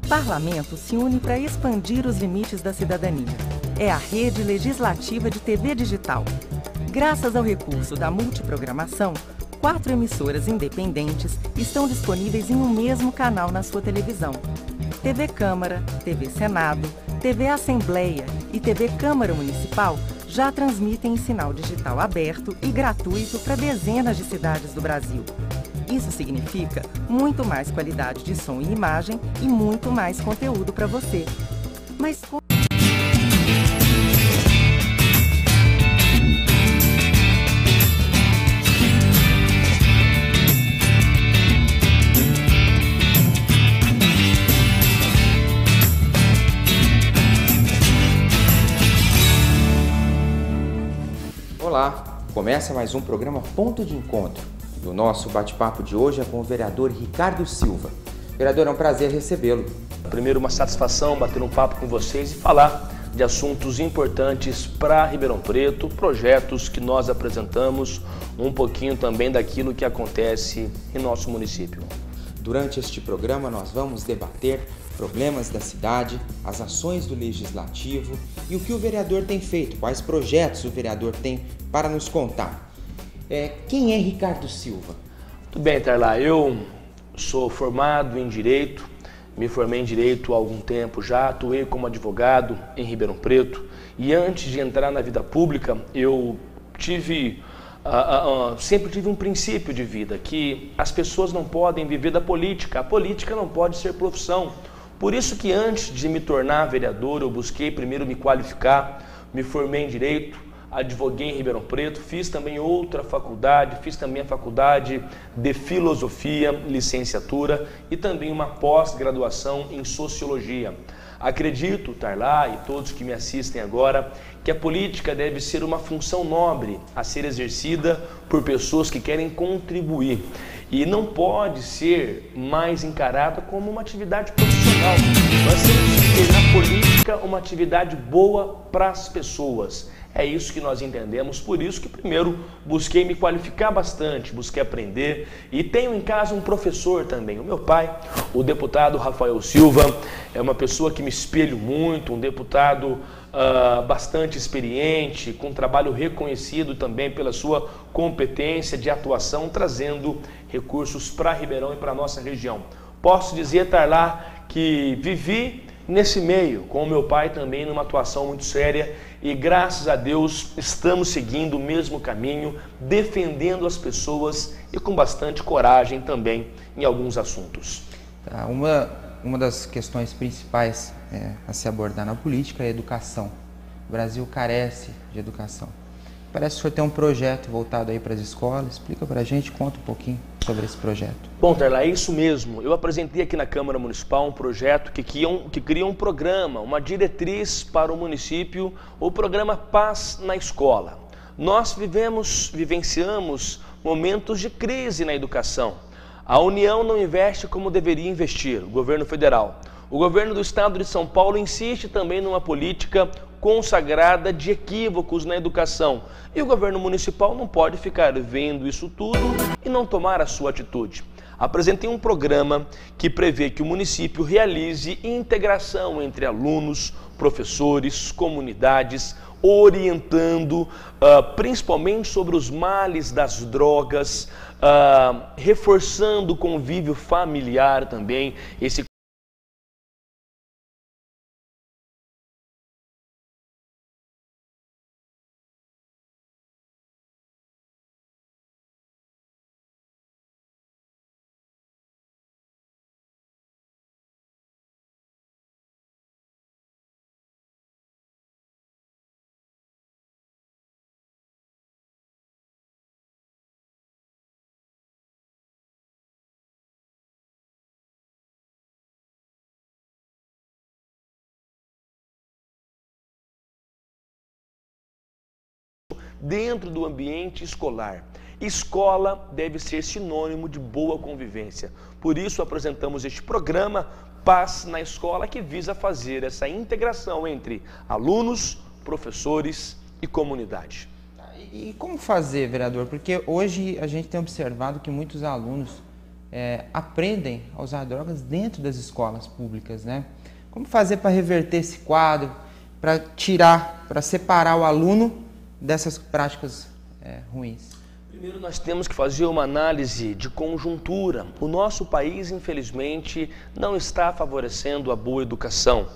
O Parlamento se une para expandir os limites da cidadania. É a rede legislativa de TV digital. Graças ao recurso da multiprogramação, 4 emissoras independentes estão disponíveis em um mesmo canal na sua televisão. TV Câmara, TV Senado, TV Assembleia e TV Câmara Municipal já transmitem em sinal digital aberto e gratuito para dezenas de cidades do Brasil. Isso significa muito mais qualidade de som e imagem e muito mais conteúdo para você. Mas Olá, começa mais um programa Ponto de Encontro. E o nosso bate-papo de hoje é com o vereador Ricardo Silva. Vereador, é um prazer recebê-lo. Primeiro, uma satisfação bater um papo com vocês e falar de assuntos importantes para Ribeirão Preto, projetos que nós apresentamos, um pouquinho também daquilo que acontece em nosso município. Durante este programa nós vamos debater problemas da cidade, as ações do Legislativo e o que o vereador tem feito, quais projetos o vereador tem para nos contar. Quem é Ricardo Silva? Tudo bem, Tarlá. Eu sou formado em Direito, me formei em Direito há algum tempo já, atuei como advogado em Ribeirão Preto e antes de entrar na vida pública eu sempre tive um princípio de vida, que as pessoas não podem viver da política, a política não pode ser profissão. Por isso que antes de me tornar vereador eu busquei primeiro me qualificar, me formei em Direito, advoguei em Ribeirão Preto, fiz também outra faculdade, fiz também a faculdade de Filosofia, licenciatura e também uma pós-graduação em Sociologia. Acredito, Tarlá e todos que me assistem agora, que a política deve ser uma função nobre a ser exercida por pessoas que querem contribuir e não pode ser mais encarada como uma atividade profissional. Nós temos que ter na política uma atividade boa para as pessoas. É isso que nós entendemos, por isso que primeiro busquei me qualificar bastante, busquei aprender e tenho em casa um professor também, o meu pai, o deputado Rafael Silva, é uma pessoa que me espelho muito, um deputado bastante experiente, com um trabalho reconhecido também pela sua competência de atuação, trazendo recursos para Ribeirão e para a nossa região. Posso dizer, Tarlá, que vivi nesse meio, com o meu pai também numa atuação muito séria e graças a Deus estamos seguindo o mesmo caminho, defendendo as pessoas e com bastante coragem também em alguns assuntos. Uma das questões principais a se abordar na política é a educação. O Brasil carece de educação. Parece que o senhor tem um projeto voltado aí para as escolas. Explica para a gente, conta um pouquinho sobre esse projeto. Bom, Tarlá, é isso mesmo. Eu apresentei aqui na Câmara Municipal um projeto que cria um programa, uma diretriz para o município, o programa Paz na Escola. Nós vivenciamos momentos de crise na educação. A União não investe como deveria investir, o governo federal. O governo do estado de São Paulo insiste também numa política consagrada de equívocos na educação. E o governo municipal não pode ficar vendo isso tudo e não tomar a sua atitude. Apresentei um programa que prevê que o município realize integração entre alunos, professores, comunidades, orientando principalmente sobre os males das drogas, reforçando o convívio familiar também, esse dentro do ambiente escolar. Escola deve ser sinônimo de boa convivência. Por isso apresentamos este programa Paz na Escola, que visa fazer essa integração entre alunos, professores e comunidade. E como fazer, vereador? Porque hoje a gente tem observado que muitos alunos aprendem a usar drogas dentro das escolas públicas, né? Como fazer para reverter esse quadro, para separar o aluno dessas práticas ruins? Primeiro, nós temos que fazer uma análise de conjuntura. O nosso país, infelizmente, não está favorecendo a boa educação.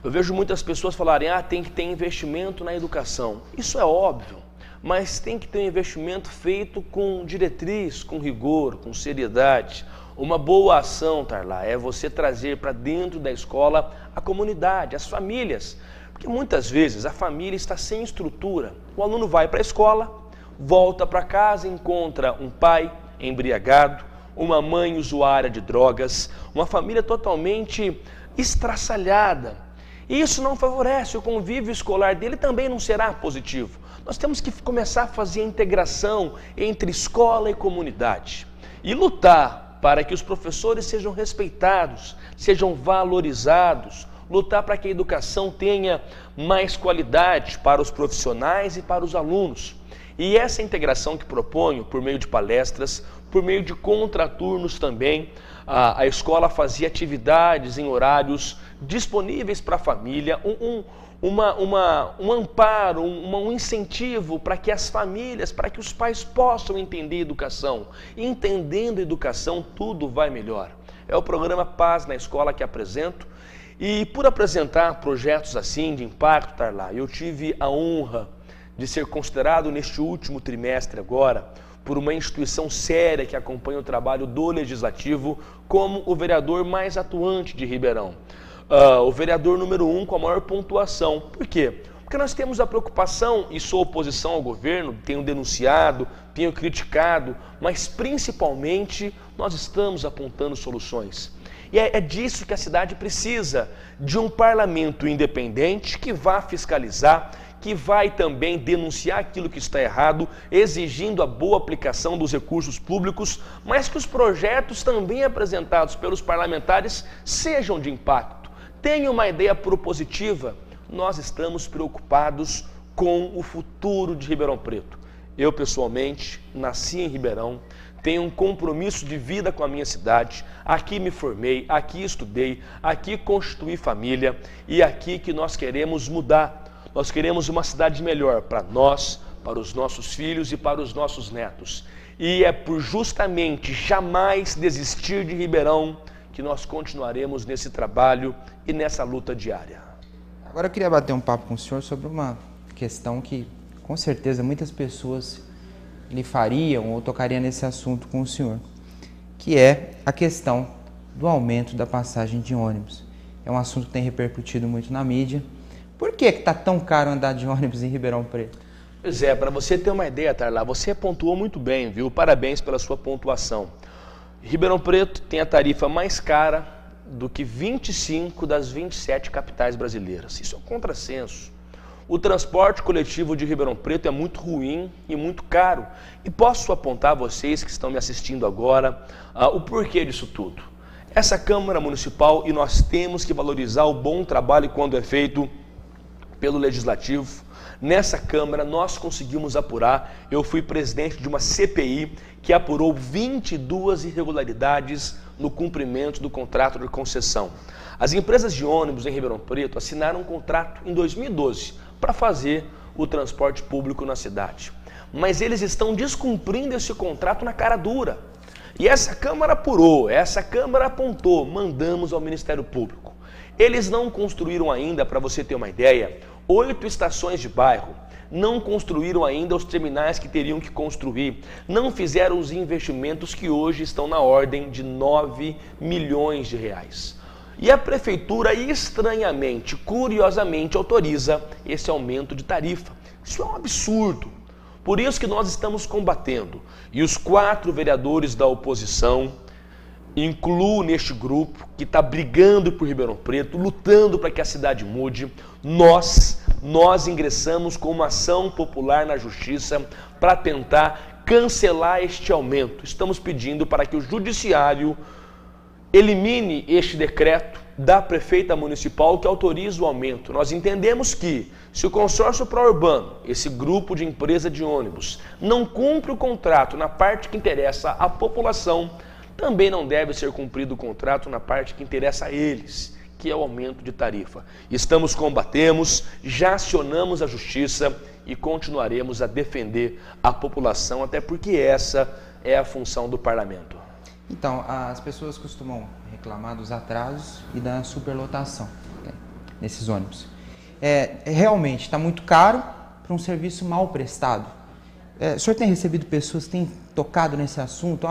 Eu vejo muitas pessoas falarem, tem que ter investimento na educação. Isso é óbvio, mas tem que ter um investimento feito com diretriz, com rigor, com seriedade. Uma boa ação, Tarlá, é você trazer para dentro da escola a comunidade, as famílias. Porque muitas vezes a família está sem estrutura. O aluno vai para a escola, volta para casa, encontra um pai embriagado, uma mãe usuária de drogas, uma família totalmente estraçalhada. E isso não favorece o convívio escolar dele, também não será positivo. Nós temos que começar a fazer a integração entre escola e comunidade e lutar para que os professores sejam respeitados, sejam valorizados, lutar para que a educação tenha mais qualidade para os profissionais e para os alunos. E essa integração que proponho, por meio de palestras, por meio de contraturnos também, a escola fazia atividades em horários disponíveis para a família, um amparo, um incentivo para que as famílias, para que os pais possam entender educação. E entendendo educação, tudo vai melhor. É o programa Paz na Escola que apresento. E por apresentar projetos assim de impacto, Tarlá, eu tive a honra de ser considerado neste último trimestre agora, por uma instituição séria que acompanha o trabalho do Legislativo, como o vereador mais atuante de Ribeirão. O vereador número 1 com a maior pontuação. Por quê? Porque nós temos a preocupação, e sou oposição ao governo, tenho denunciado, tenho criticado, mas principalmente nós estamos apontando soluções. E é disso que a cidade precisa, de um parlamento independente que vá fiscalizar, que vai também denunciar aquilo que está errado, exigindo a boa aplicação dos recursos públicos, mas que os projetos também apresentados pelos parlamentares sejam de impacto. Tenha uma ideia propositiva. Nós estamos preocupados com o futuro de Ribeirão Preto. Eu, pessoalmente, nasci em Ribeirão, tenho um compromisso de vida com a minha cidade, aqui me formei, aqui estudei, aqui constituí família e aqui que nós queremos mudar. Nós queremos uma cidade melhor para nós, para os nossos filhos e para os nossos netos. E é por justamente jamais desistir de Ribeirão que nós continuaremos nesse trabalho e nessa luta diária. Agora eu queria bater um papo com o senhor sobre uma questão que, com certeza, muitas pessoas lhe fariam ou tocariam nesse assunto com o senhor, que é a questão do aumento da passagem de ônibus. É um assunto que tem repercutido muito na mídia. Por que está tão caro andar de ônibus em Ribeirão Preto? Pois é, para você ter uma ideia, Tarlá, você pontuou muito bem, viu? Parabéns pela sua pontuação. Ribeirão Preto tem a tarifa mais cara do que 25 das 27 capitais brasileiras. Isso é um contrassenso. O transporte coletivo de Ribeirão Preto é muito ruim e muito caro. E posso apontar a vocês que estão me assistindo agora o porquê disso tudo. Essa Câmara Municipal, e nós temos que valorizar o bom trabalho quando é feito pelo Legislativo. Nessa Câmara nós conseguimos apurar, eu fui presidente de uma CPI que apurou 22 irregularidades no cumprimento do contrato de concessão. As empresas de ônibus em Ribeirão Preto assinaram um contrato em 2012 para fazer o transporte público na cidade. Mas eles estão descumprindo esse contrato na cara dura. E essa Câmara apurou, essa Câmara apontou, mandamos ao Ministério Público. Eles não construíram ainda, para você ter uma ideia, 8 estações de bairro, não construíram ainda os terminais que teriam que construir, não fizeram os investimentos que hoje estão na ordem de 9 milhões de reais. E a Prefeitura, estranhamente, curiosamente, autoriza esse aumento de tarifa. Isso é um absurdo. Por isso que nós estamos combatendo. E os 4 vereadores da oposição, incluo neste grupo que está brigando por Ribeirão Preto, lutando para que a cidade mude, nós ingressamos com uma ação popular na Justiça para tentar cancelar este aumento. Estamos pedindo para que o Judiciário elimine este decreto da prefeita municipal que autoriza o aumento. Nós entendemos que, se o consórcio pró-urbano, esse grupo de empresa de ônibus, não cumpre o contrato na parte que interessa à população, também não deve ser cumprido o contrato na parte que interessa a eles, que é o aumento de tarifa. Combatemos, já acionamos a justiça e continuaremos a defender a população, até porque essa é a função do parlamento. Então, as pessoas costumam reclamar dos atrasos e da superlotação, né, nesses ônibus. Realmente está muito caro para um serviço mal prestado. O senhor tem recebido pessoas que têm tocado nesse assunto?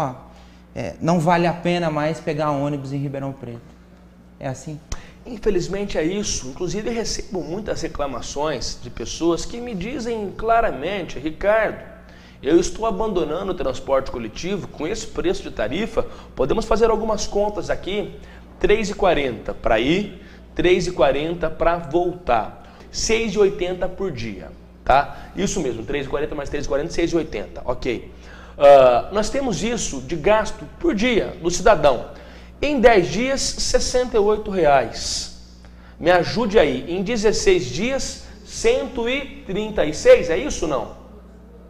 Não vale a pena mais pegar ônibus em Ribeirão Preto. É assim? Infelizmente é isso. Inclusive recebo muitas reclamações de pessoas que me dizem claramente: Ricardo, eu estou abandonando o transporte coletivo com esse preço de tarifa. Podemos fazer algumas contas aqui: R$ 3,40 para ir, R$ 3,40 para voltar, R$ 6,80 por dia, tá? Isso mesmo, R$ 3,40 mais R$ 3,40, R$ 6,80, ok. Nós temos isso de gasto por dia do cidadão. Em 10 dias, R$ 68. Me ajude aí, em 16 dias, 136, é isso ou não?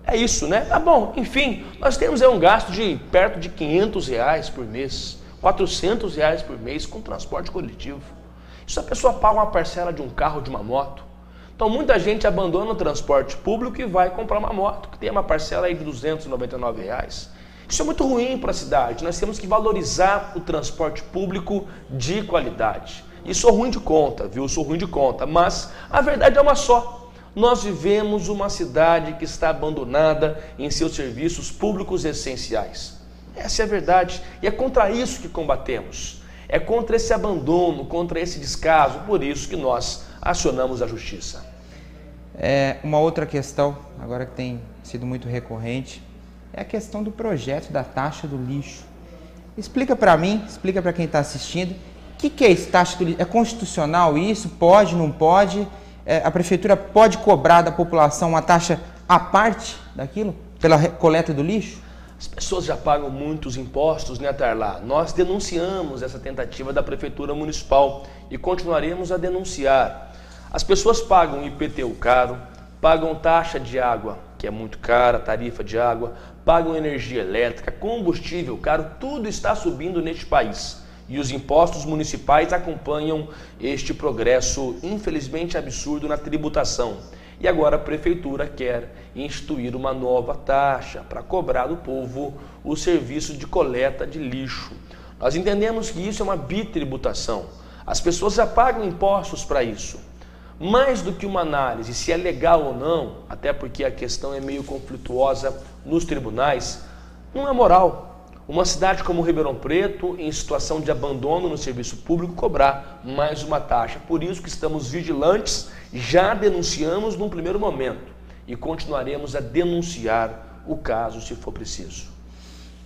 É isso, né? Tá bom, enfim, nós temos aí um gasto de perto de R$ 500 por mês, R$ 400 por mês com transporte coletivo. Isso a pessoa paga uma parcela de um carro, de uma moto. Então muita gente abandona o transporte público e vai comprar uma moto, que tem uma parcela aí de R$ 299. Isso é muito ruim para a cidade. Nós temos que valorizar o transporte público de qualidade. E sou ruim de conta, viu? Sou ruim de conta, mas a verdade é uma só. Nós vivemos uma cidade que está abandonada em seus serviços públicos essenciais. Essa é a verdade. E é contra isso que combatemos. É contra esse abandono, contra esse descaso. Por isso que nós acionamos a justiça. Uma outra questão, agora que tem sido muito recorrente, é a questão do projeto da taxa do lixo. Explica para mim, explica para quem está assistindo, o que é esse taxa do lixo? É constitucional isso? Pode, não pode? A prefeitura pode cobrar da população uma taxa à parte daquilo, pela coleta do lixo? As pessoas já pagam muitos impostos, né, Tarlá? Nós denunciamos essa tentativa da Prefeitura Municipal e continuaremos a denunciar. As pessoas pagam IPTU caro, pagam taxa de água, que é muito cara, tarifa de água, pagam energia elétrica, combustível caro, tudo está subindo neste país. E os impostos municipais acompanham este progresso, infelizmente absurdo, na tributação. E agora a Prefeitura quer instituir uma nova taxa para cobrar do povo o serviço de coleta de lixo. Nós entendemos que isso é uma bitributação. As pessoas já pagam impostos para isso. Mais do que uma análise se é legal ou não, até porque a questão é meio conflituosa nos tribunais, não é moral. Uma cidade como Ribeirão Preto, em situação de abandono no serviço público, cobrar mais uma taxa. Por isso que estamos vigilantes, já denunciamos num primeiro momento e continuaremos a denunciar o caso se for preciso.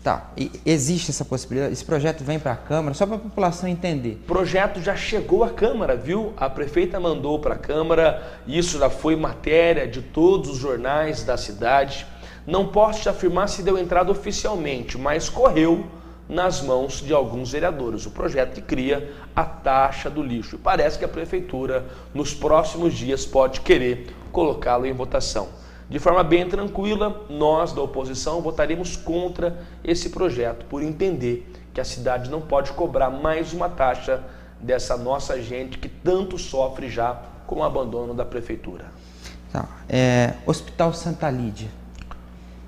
Tá, e existe essa possibilidade? Esse projeto vem para a Câmara, só para a população entender. O projeto já chegou à Câmara, viu? A prefeita mandou para a Câmara, isso já foi matéria de todos os jornais da cidade. Não posso te afirmar se deu entrada oficialmente, mas correu nas mãos de alguns vereadores. O projeto que cria a taxa do lixo. E parece que a Prefeitura, nos próximos dias, pode querer colocá-lo em votação. De forma bem tranquila, nós da oposição votaremos contra esse projeto, por entender que a cidade não pode cobrar mais uma taxa dessa nossa gente que tanto sofre já com o abandono da Prefeitura. Tá. Hospital Santa Lídia.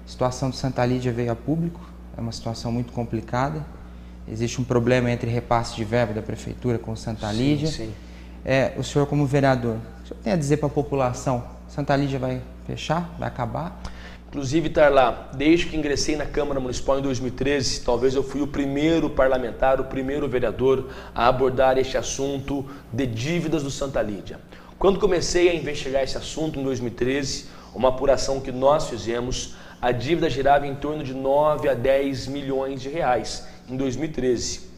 A situação do Santa Lídia veio a público, é uma situação muito complicada. Existe um problema entre repasse de verba da Prefeitura com Santa Lídia. Sim. O senhor, como vereador, o senhor tem a dizer para a população, Santa Lídia vai fechar, vai acabar? Inclusive, Tarlá, desde que ingressei na Câmara Municipal em 2013, talvez eu fui o primeiro parlamentar, o primeiro vereador a abordar este assunto de dívidas do Santa Lídia. Quando comecei a investigar esse assunto em 2013, uma apuração que nós fizemos, a dívida girava em torno de 9 a 10 milhões de reais em 2013.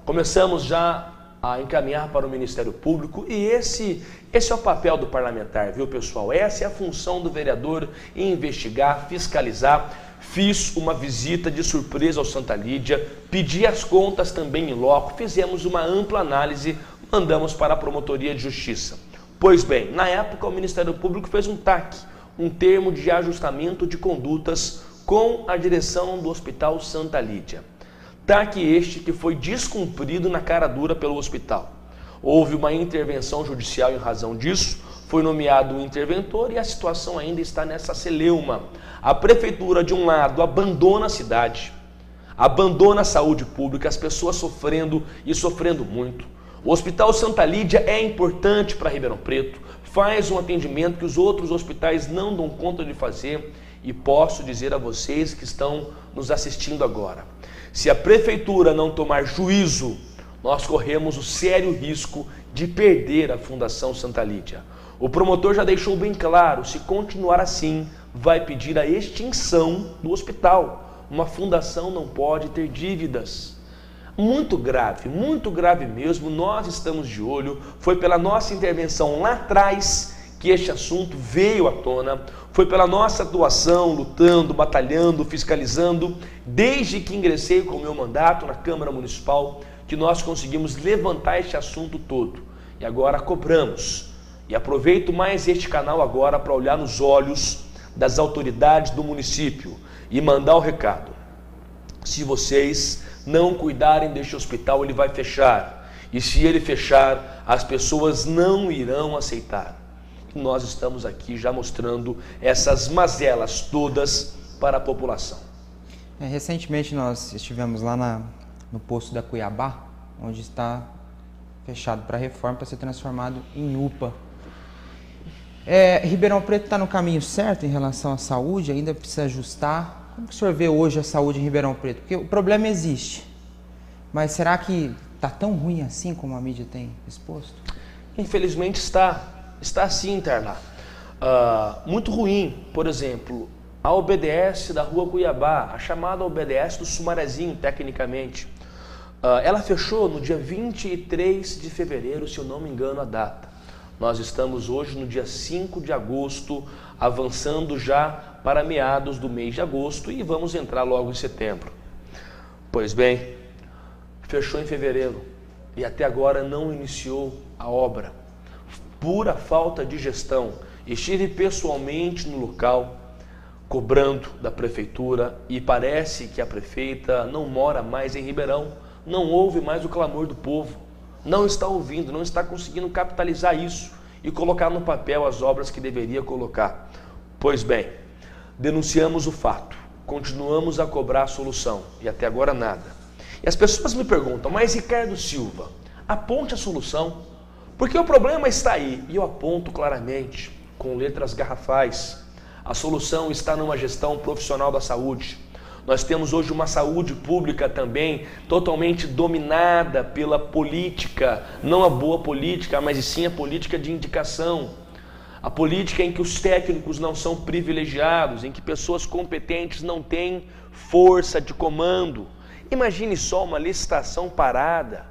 Começamos já a encaminhar para o Ministério Público e esse é o papel do parlamentar, viu, pessoal? Essa é a função do vereador, investigar, fiscalizar. Fiz uma visita de surpresa ao Santa Lídia, pedi as contas também em loco, fizemos uma ampla análise, mandamos para a Promotoria de Justiça. Pois bem, na época o Ministério Público fez um TAC, um termo de ajustamento de condutas com a direção do Hospital Santa Lídia. TAC este que foi descumprido na cara dura pelo hospital. Houve uma intervenção judicial em razão disso, foi nomeado um interventor e a situação ainda está nessa celeuma. A prefeitura, de um lado, abandona a cidade, abandona a saúde pública, as pessoas sofrendo e sofrendo muito. O Hospital Santa Lídia é importante para Ribeirão Preto, faz um atendimento que os outros hospitais não dão conta de fazer e posso dizer a vocês que estão nos assistindo agora, se a prefeitura não tomar juízo, nós corremos o sério risco de perder a Fundação Santa Lídia. O promotor já deixou bem claro, se continuar assim, vai pedir a extinção do hospital. Uma fundação não pode ter dívidas. Muito grave mesmo, nós estamos de olho, foi pela nossa intervenção lá atrás que este assunto veio à tona, foi pela nossa atuação, lutando, batalhando, fiscalizando, desde que ingressei com o meu mandato na Câmara Municipal, que nós conseguimos levantar este assunto todo. E agora cobramos. E aproveito mais este canal agora para olhar nos olhos das autoridades do município e mandar o recado. Se vocês não cuidarem deste hospital, ele vai fechar. E se ele fechar, as pessoas não irão aceitar. E nós estamos aqui já mostrando essas mazelas todas para a população. Recentemente nós estivemos lá no posto da Cuiabá, onde está fechado para reforma, para ser transformado em UPA. Ribeirão Preto está no caminho certo em relação à saúde, ainda precisa ajustar. Como o senhor vê hoje a saúde em Ribeirão Preto? Porque o problema existe, mas será que está tão ruim assim como a mídia tem exposto? Infelizmente está sim, Interlá. Muito ruim, por exemplo, a OBDS da Rua Cuiabá, a chamada OBDS do Sumarezinho, tecnicamente. Ela fechou no dia 23 de fevereiro, se eu não me engano a data. Nós estamos hoje no dia 5 de agosto, avançando já para meados do mês de agosto e vamos entrar logo em setembro. Pois bem, fechou em fevereiro e até agora não iniciou a obra. Pura falta de gestão. Estive pessoalmente no local, cobrando da prefeitura e parece que a prefeita não mora mais em Ribeirão, não ouve mais o clamor do povo. Não está ouvindo, não está conseguindo capitalizar isso e colocar no papel as obras que deveria colocar. Pois bem, denunciamos o fato, continuamos a cobrar a solução e até agora nada. E as pessoas me perguntam, mas Ricardo Silva, aponte a solução, porque o problema está aí e eu aponto claramente, com letras garrafais. A solução está numa gestão profissional da saúde. Nós temos hoje uma saúde pública também totalmente dominada pela política, não a boa política, mas sim a política de indicação. A política em que os técnicos não são privilegiados, em que pessoas competentes não têm força de comando. Imagine só uma licitação parada,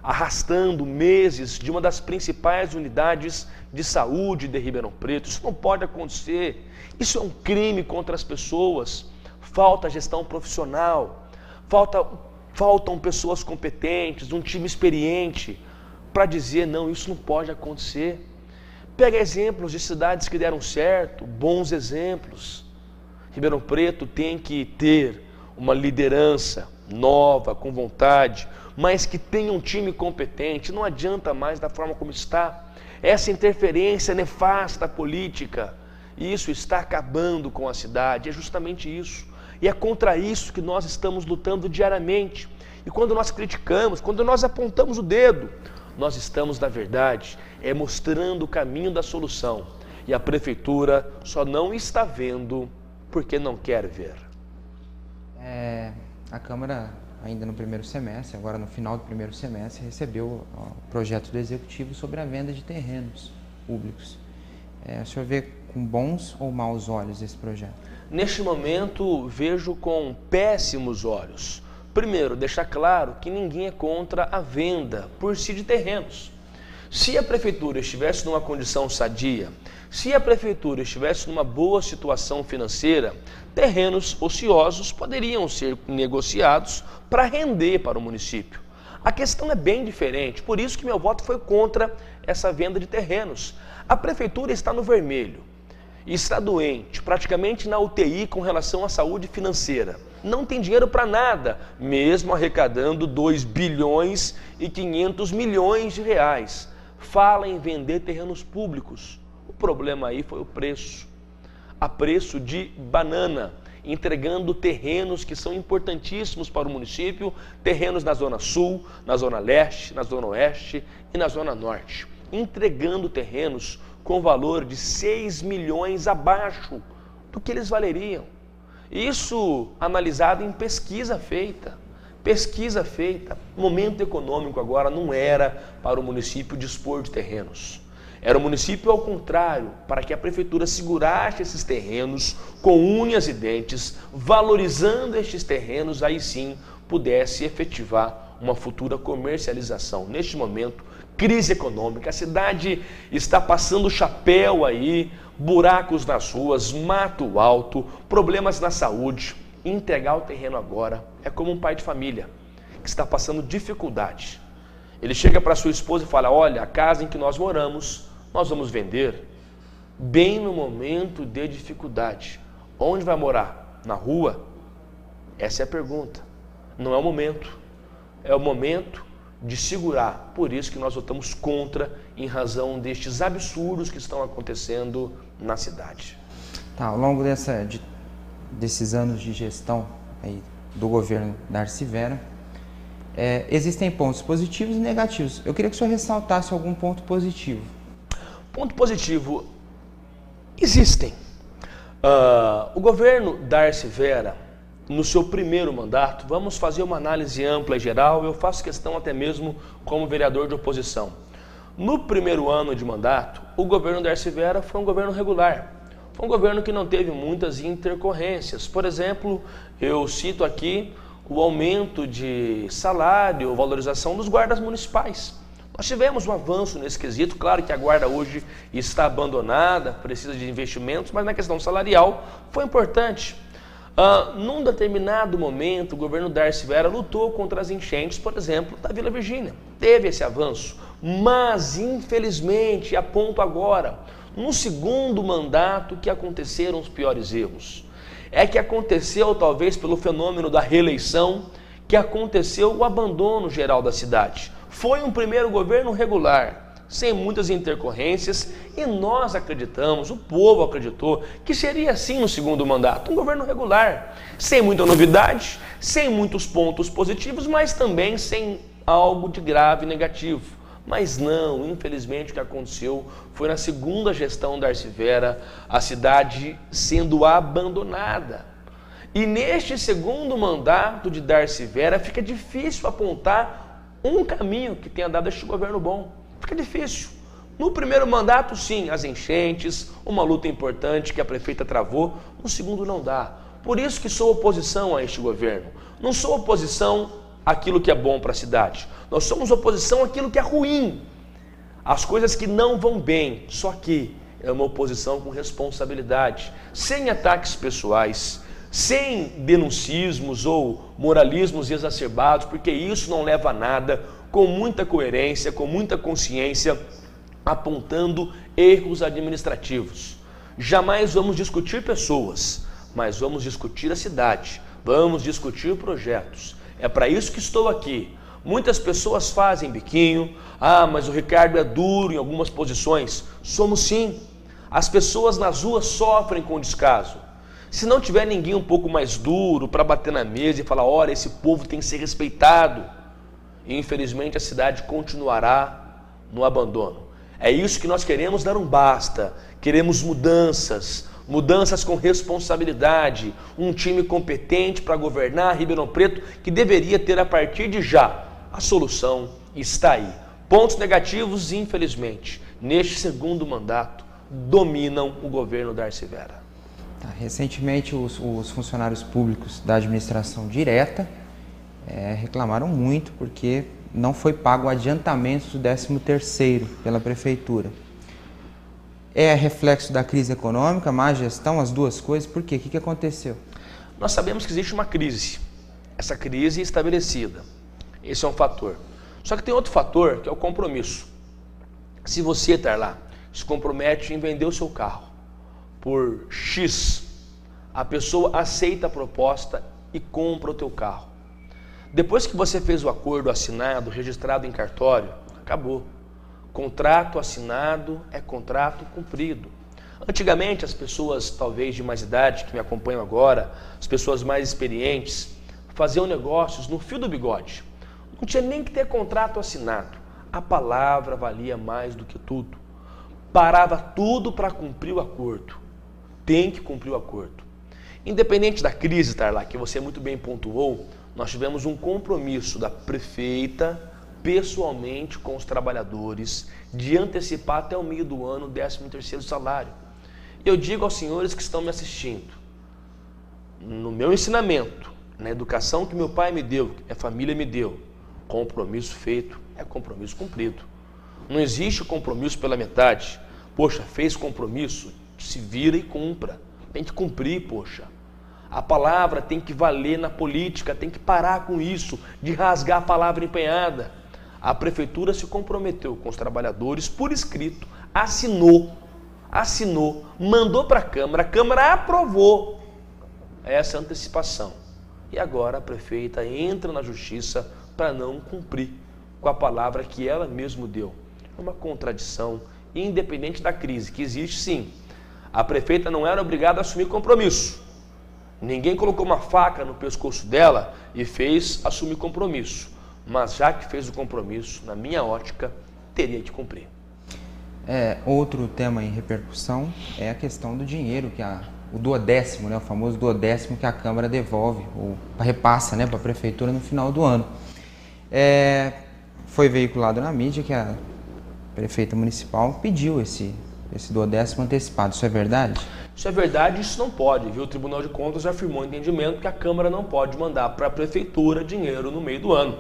arrastando meses de uma das principais unidades de saúde de Ribeirão Preto. Isso não pode acontecer, isso é um crime contra as pessoas. Falta gestão profissional, faltam pessoas competentes, um time experiente para dizer não, isso não pode acontecer. Pega exemplos de cidades que deram certo, bons exemplos. Ribeirão Preto tem que ter uma liderança nova, com vontade, mas que tenha um time competente. Não adianta mais da forma como está. Essa interferência nefasta política, isso está acabando com a cidade, é justamente isso. E é contra isso que nós estamos lutando diariamente. E quando nós criticamos, quando nós apontamos o dedo, nós estamos, na verdade, mostrando o caminho da solução. E a prefeitura só não está vendo porque não quer ver. A Câmara, ainda no primeiro semestre, agora no final do primeiro semestre, recebeu o projeto do Executivo sobre a venda de terrenos públicos. O senhor vê com bons ou maus olhos esse projeto? Neste momento, vejo com péssimos olhos. Primeiro, deixar claro que ninguém é contra a venda por si de terrenos. Se a prefeitura estivesse numa condição sadia, se a prefeitura estivesse numa boa situação financeira, terrenos ociosos poderiam ser negociados para render para o município. A questão é bem diferente, por isso que meu voto foi contra essa venda de terrenos. A prefeitura está no vermelho. Está doente, praticamente na UTI com relação à saúde financeira. não tem dinheiro para nada, mesmo arrecadando 2 bilhões e 500 milhões de reais. Fala em vender terrenos públicos. O problema aí foi o preço. A preço de banana, entregando terrenos que são importantíssimos para o município, terrenos na Zona Sul, na Zona Leste, na Zona Oeste e na Zona Norte. Entregando terrenos com valor de 6 milhões abaixo do que eles valeriam. Isso analisado em pesquisa feita. Pesquisa feita. O momento econômico agora não era para o município dispor de terrenos. Era o município ao contrário, para que a prefeitura segurasse esses terrenos com unhas e dentes, valorizando estes terrenos, aí sim pudesse efetivar uma futura comercialização. Neste momento, crise econômica, a cidade está passando chapéu aí, buracos nas ruas, mato alto, problemas na saúde. Entregar o terreno agora é como um pai de família que está passando dificuldade. Ele chega para sua esposa e fala: olha, a casa em que nós moramos, nós vamos vender bem no momento de dificuldade. Onde vai morar? Na rua? Essa é a pergunta. Não é o momento. É o momento de segurar. Por isso que nós votamos contra, em razão destes absurdos que estão acontecendo na cidade. Tá, ao longo desses anos de gestão aí do governo Darcy Vera, existem pontos positivos e negativos. Eu queria que o senhor ressaltasse algum ponto positivo. Ponto positivo, existem. O governo Darcy Vera, no seu primeiro mandato, vamos fazer uma análise ampla e geral, eu faço questão até mesmo como vereador de oposição. No primeiro ano de mandato, o governo Darcy Vera foi um governo regular. Foi um governo que não teve muitas intercorrências. Por exemplo, eu cito aqui o aumento de salário, valorização dos guardas municipais. Nós tivemos um avanço nesse quesito, claro que a guarda hoje está abandonada, precisa de investimentos, mas na questão salarial foi importante. Num determinado momento, o governo Darcy Vera lutou contra as enchentes, por exemplo, da Vila Virgínia. Teve esse avanço, mas infelizmente, aponto agora, no segundo mandato, que aconteceram os piores erros. É que aconteceu, talvez pelo fenômeno da reeleição, que aconteceu o abandono geral da cidade. Foi um primeiro governo regular, sem muitas intercorrências, e nós acreditamos, o povo acreditou, que seria assim no segundo mandato, um governo regular, sem muita novidade, sem muitos pontos positivos, mas também sem algo de grave negativo. Mas não, infelizmente o que aconteceu foi na segunda gestão da Darcy Vera, a cidade sendo abandonada. E neste segundo mandato de Darcy Vera fica difícil apontar um caminho que tenha dado este governo bom. Fica difícil. No primeiro mandato, sim, as enchentes, uma luta importante que a prefeita travou. No segundo, não dá. Por isso que sou oposição a este governo. Não sou oposição àquilo que é bom para a cidade. Nós somos oposição àquilo que é ruim. As coisas que não vão bem. Só que é uma oposição com responsabilidade, sem ataques pessoais, sem denuncismos ou moralismos exacerbados, porque isso não leva a nada, com muita coerência, com muita consciência, apontando erros administrativos. Jamais vamos discutir pessoas, mas vamos discutir a cidade, vamos discutir projetos. É para isso que estou aqui. Muitas pessoas fazem biquinho, mas o Ricardo é duro em algumas posições. Somos sim. As pessoas nas ruas sofrem com descaso. Se não tiver ninguém um pouco mais duro para bater na mesa e falar: olha, esse povo tem que ser respeitado, infelizmente a cidade continuará no abandono. É isso que nós queremos dar um basta. Queremos mudanças, mudanças com responsabilidade, um time competente para governar Ribeirão Preto, que deveria ter a partir de já. A solução está aí. Pontos negativos, infelizmente, neste segundo mandato, dominam o governo Darcy Vera. Recentemente, os funcionários públicos da administração direta reclamaram muito porque não foi pago o adiantamento do 13º pela prefeitura. É reflexo da crise econômica, má gestão, as duas coisas? Por quê? O que aconteceu? Nós sabemos que existe uma crise. Essa crise é estabelecida. Esse é um fator. Só que tem outro fator, que é o compromisso. Se você estar lá, se compromete em vender o seu carro por X, a pessoa aceita a proposta e compra o teu carro. Depois que você fez o acordo assinado, registrado em cartório, acabou. Contrato assinado é contrato cumprido. Antigamente, as pessoas, talvez de mais idade, que me acompanham agora, as pessoas mais experientes, faziam negócios no fio do bigode. Não tinha nem que ter contrato assinado. A palavra valia mais do que tudo. Parava tudo para cumprir o acordo. Tem que cumprir o acordo. Independente da crise, Tarlá, que você muito bem pontuou, nós tivemos um compromisso da prefeita, pessoalmente com os trabalhadores, de antecipar até o meio do ano o 13º salário. Eu digo aos senhores que estão me assistindo, no meu ensinamento, na educação que meu pai me deu, que a família me deu, compromisso feito é compromisso cumprido. Não existe compromisso pela metade. Poxa, fez compromisso, se vira e cumpra. Tem que cumprir, poxa. A palavra tem que valer na política, tem que parar com isso, de rasgar a palavra empenhada. A prefeitura se comprometeu com os trabalhadores por escrito, assinou, mandou para a Câmara aprovou essa antecipação. E agora a prefeita entra na justiça para não cumprir com a palavra que ela mesma deu. É uma contradição, independente da crise, que existe sim. A prefeita não era obrigada a assumir compromisso. Ninguém colocou uma faca no pescoço dela e fez assumir compromisso. Mas já que fez o compromisso, na minha ótica, teria que cumprir. Outro tema em repercussão é a questão do dinheiro, o duodécimo, né, o famoso duodécimo que a Câmara devolve, ou repassa, né, para a Prefeitura no final do ano. Foi veiculado na mídia que a prefeita municipal pediu esse duodécimo antecipado. Isso é verdade? Isso é verdade, isso não pode, viu? O Tribunal de Contas já afirmou o entendimento que a Câmara não pode mandar para a Prefeitura dinheiro no meio do ano.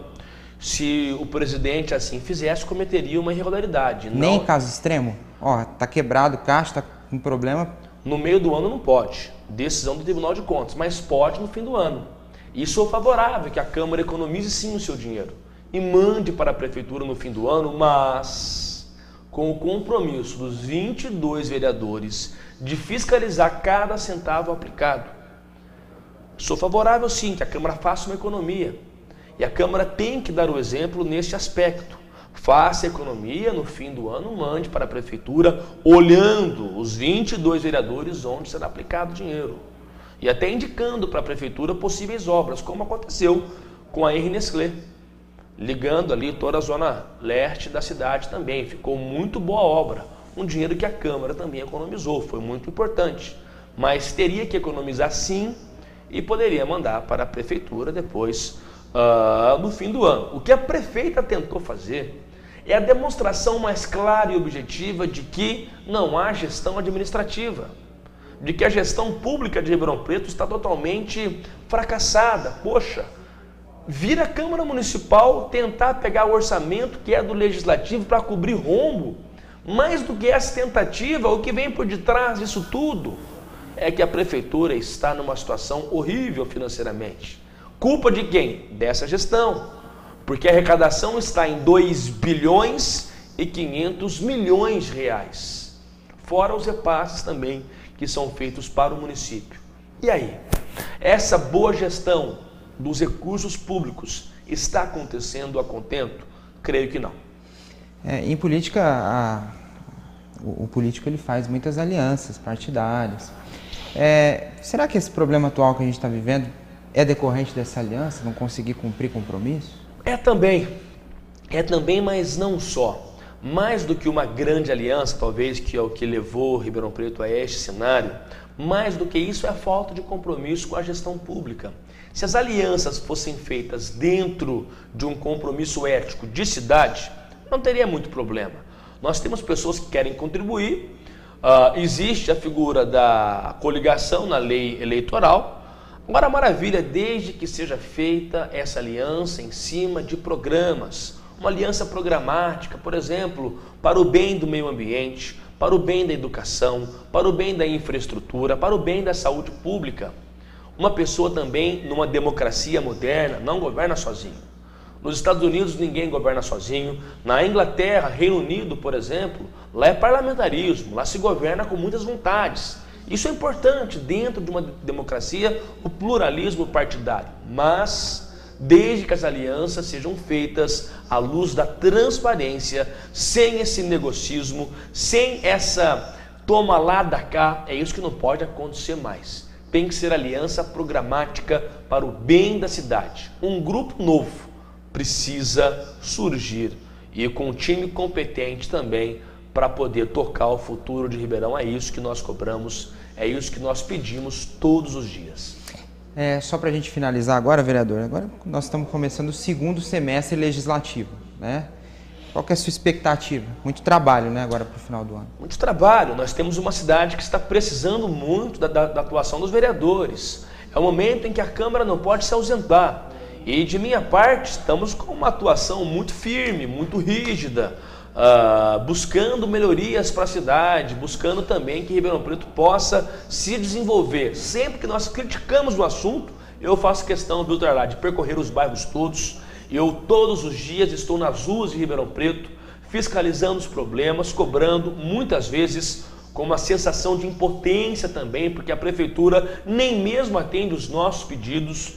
Se o presidente assim fizesse, cometeria uma irregularidade. Nem em caso extremo? Tá quebrado o caixa, tá com problema. No meio do ano não pode. Decisão do Tribunal de Contas, mas pode no fim do ano. E sou favorável que a Câmara economize sim o seu dinheiro e mande para a Prefeitura no fim do ano, mas com o compromisso dos 22 vereadores de fiscalizar cada centavo aplicado. Sou favorável sim que a Câmara faça uma economia. E a Câmara tem que dar o exemplo neste aspecto. Faça a economia, no fim do ano, mande para a Prefeitura, olhando os 22 vereadores onde será aplicado o dinheiro. E até indicando para a Prefeitura possíveis obras, como aconteceu com a Henri Nestlé, ligando ali toda a zona leste da cidade também. Ficou muito boa a obra, um dinheiro que a Câmara também economizou, foi muito importante. Mas teria que economizar sim e poderia mandar para a Prefeitura depois, no fim do ano. O que a prefeita tentou fazer é a demonstração mais clara e objetiva de que não há gestão administrativa, de que a gestão pública de Ribeirão Preto está totalmente fracassada. Poxa, vir a Câmara Municipal tentar pegar o orçamento que é do Legislativo para cobrir rombo, mais do que essa tentativa, o que vem por detrás disso tudo é que a Prefeitura está numa situação horrível financeiramente. Culpa de quem? Dessa gestão, porque a arrecadação está em 2 bilhões e 500 milhões de reais, fora os repasses também que são feitos para o município. E aí, essa boa gestão dos recursos públicos está acontecendo a contento? Creio que não. Em política, o político ele faz muitas alianças partidárias. Será que esse problema atual que a gente está vivendo é decorrente dessa aliança, não conseguir cumprir compromisso? É também, mas não só. Mais do que uma grande aliança, talvez, que é o que levou Ribeirão Preto a este cenário, mais do que isso é a falta de compromisso com a gestão pública. Se as alianças fossem feitas dentro de um compromisso ético de cidade, não teria muito problema. Nós temos pessoas que querem contribuir, existe a figura da coligação na lei eleitoral. Agora, a maravilha é desde que seja feita essa aliança em cima de programas, uma aliança programática, por exemplo, para o bem do meio ambiente, para o bem da educação, para o bem da infraestrutura, para o bem da saúde pública. Uma pessoa também, numa democracia moderna, não governa sozinho. Nos Estados Unidos ninguém governa sozinho. Na Inglaterra, Reino Unido, por exemplo, lá é parlamentarismo, lá se governa com muitas vontades. Isso é importante dentro de uma democracia, o pluralismo partidário, mas desde que as alianças sejam feitas à luz da transparência, sem esse negocismo, sem essa toma lá da cá, é isso que não pode acontecer mais. Tem que ser aliança programática para o bem da cidade. Um grupo novo precisa surgir e com um time competente também para poder tocar o futuro de Ribeirão. É isso que nós cobramos, é isso que nós pedimos todos os dias. Só para a gente finalizar agora, vereador, agora nós estamos começando o segundo semestre legislativo, né? Qual que é a sua expectativa? Muito trabalho, né, agora para o final do ano. Muito trabalho. Nós temos uma cidade que está precisando muito da atuação dos vereadores. É um momento em que a Câmara não pode se ausentar. E de minha parte, estamos com uma atuação muito firme, muito rígida, buscando melhorias para a cidade, buscando também que Ribeirão Preto possa se desenvolver. Sempre que nós criticamos o assunto, eu faço questão, viu, Tarlá, de percorrer os bairros todos. Eu todos os dias estou nas ruas de Ribeirão Preto, fiscalizando os problemas, cobrando, muitas vezes com uma sensação de impotência também, porque a prefeitura nem mesmo atende os nossos pedidos,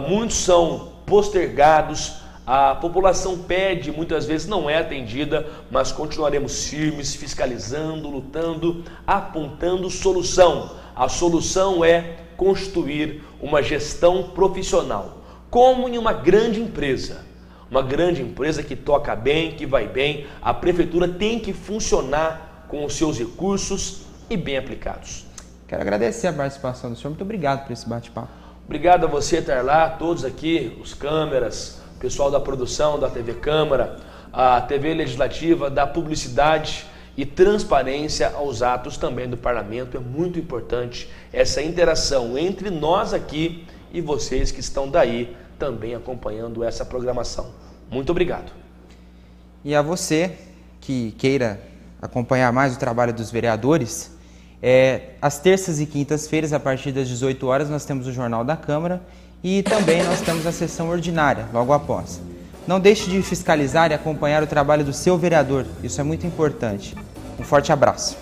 muitos são postergados, a população pede, muitas vezes não é atendida, mas continuaremos firmes, fiscalizando, lutando, apontando solução. A solução é constituir uma gestão profissional, como em uma grande empresa que toca bem, que vai bem. A prefeitura tem que funcionar com os seus recursos e bem aplicados. Quero agradecer a participação do senhor, muito obrigado por esse bate-papo. Obrigado a você, Tarlá, todos aqui, os câmeras, pessoal da produção da TV Câmara, a TV Legislativa, da publicidade e transparência aos atos também do Parlamento. É muito importante essa interação entre nós aqui e vocês que estão daí também acompanhando essa programação. Muito obrigado. E a você que queira acompanhar mais o trabalho dos vereadores, às terças e quintas-feiras, a partir das 18 horas, nós temos o Jornal da Câmara e também nós temos a sessão ordinária, logo após. Não deixe de fiscalizar e acompanhar o trabalho do seu vereador, isso é muito importante. Um forte abraço.